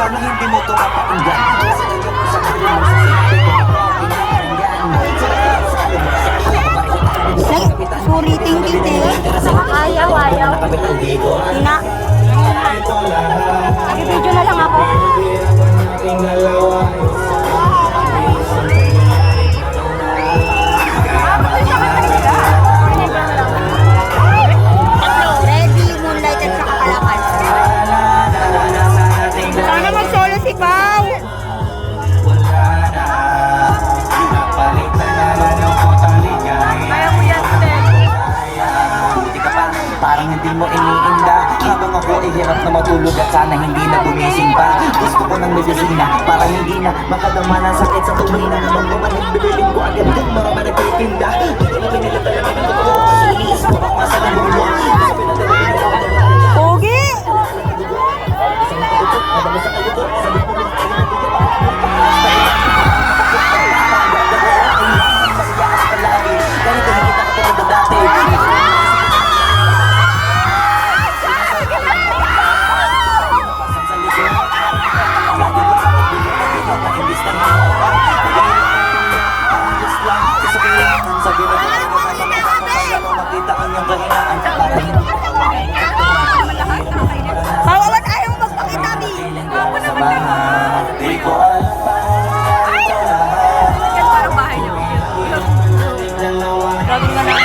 Sana hindi mo ito mapakinggan. Sa ngayon, sa ngayon mo sa sinabi ko ako pinakinggan. Sorry, tingin ayaw. Tina. Nag-video na lang ako. Ready, Moonlight at saka Kalakan. Sana mag-solo si Pao. Kaya mo yan, Buti ka pa, parang hindi mo iniinda. Habang ako ay hirap na matulog at sana hindi na gumising pa. Gusto ko ng medisina para hindi na makadama ng sakit sa tuloy na naman bumalik. Bibilin ko agad din mga managtitinda. Hindi na pinilitalamin ang totoo. Iniis ko bak masa ng ulo. Pogi! Isang nakautot, madami sa kalutot. Sabi ko lang, ganito hindi ka katulad dati. Bawalan ayaw magpakita, Bi. parang bahay niyo. Gagawin na lang.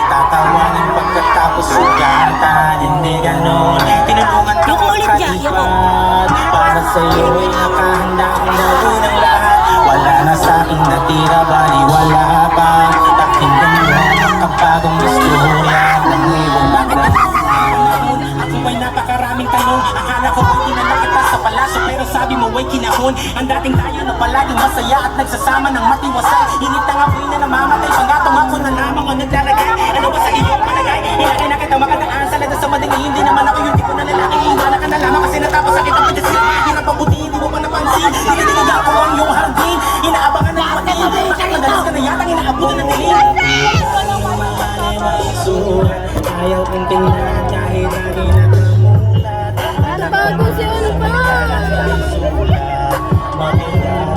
Tatawanin pagkatapos sugatan. Hindi ganon. Tinulungan ka pagkatipat. Para sa'yo ay nakahanda ang gawin ng lahat. Wala na sa'king natira, baliwala pa. Pakinggan mo ang kapagong istorya ng ibang magdahon. Ako ay napakaraming tanong. Akala ko ay tinala kita sa palaso, pero sabi mo ay kinahon. Ang dating tayo na palaging masaya at nagsasama ng matiwasay. Init ang apoy na namamatay. Panggatong ako na lamang ang naglalagay. Ano ba sa iyong palagay? Ilagay na kita makadaan sa ladas sa madali. Hindi naman ako yung tipo na lalaki. Iwala ka na lamang kasi natapos sa kitang pagkasin. Hirap ang buti, hindi mo pa napansin. Tinitingin ako ang iyong hardin. Inaabangan ng matin. Bakit madalas ka na yatang inaabutan ng dilim? Ayaw kong tingnan kahit lagi nakamulat. Bago si Ulpa!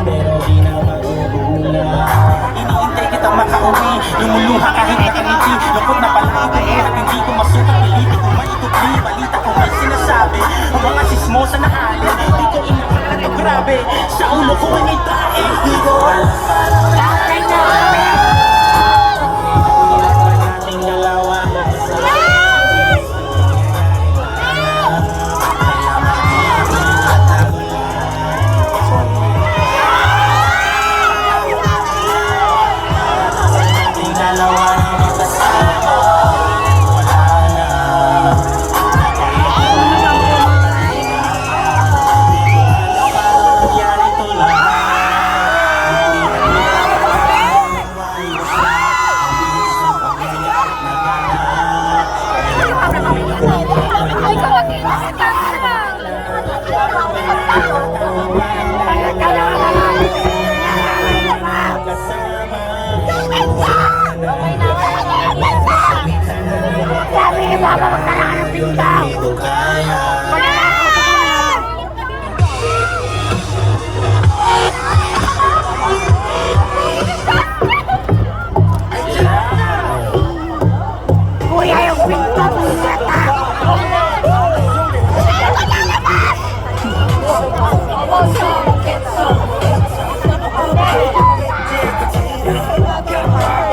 Pero di na magugulat. Iniintay kita makauwi. Lumuluha kahit nakangiti. Lungkot na pala ako at hindi ko masukat. Piliti ko maitukli. Balita ko may sinasabi. Ang mga sismosa na halin. Di ko inakala to grabe. Sa ulo ko ay may tae. Di ko alam. Ating dalawa.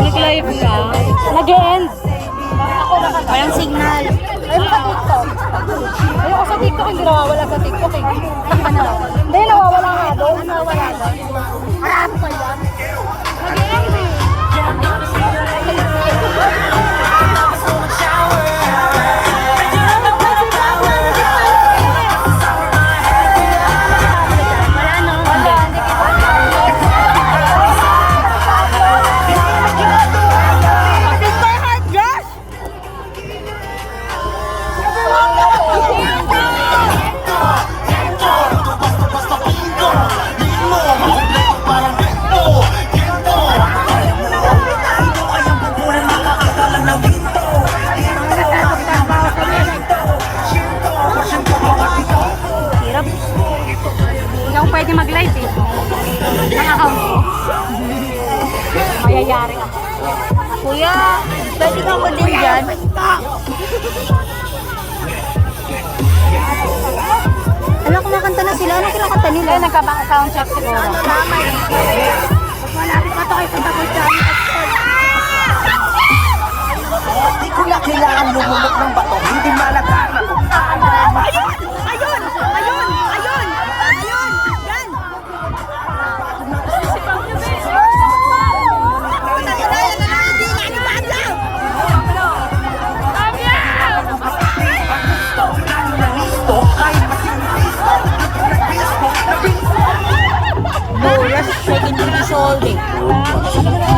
Nag-live ka? Nag-end? Walang signal. Ayun sa TikTok. Ayun ko sa TikTok, hindi nawawala sa TikTok. Hindi, nawawala nga doon. Nawawala doon. Marami ko yan. Nag-end eh. account ko. Mayayari ako. Kuya, pwede ka mo din dyan. Ano, kumakanta na sila? Ano kinakanta nila? Nagkabang sound check siguro. Malapit pa to kayo sa tapos dyan. Di ko na kailangan lumulok ng bato.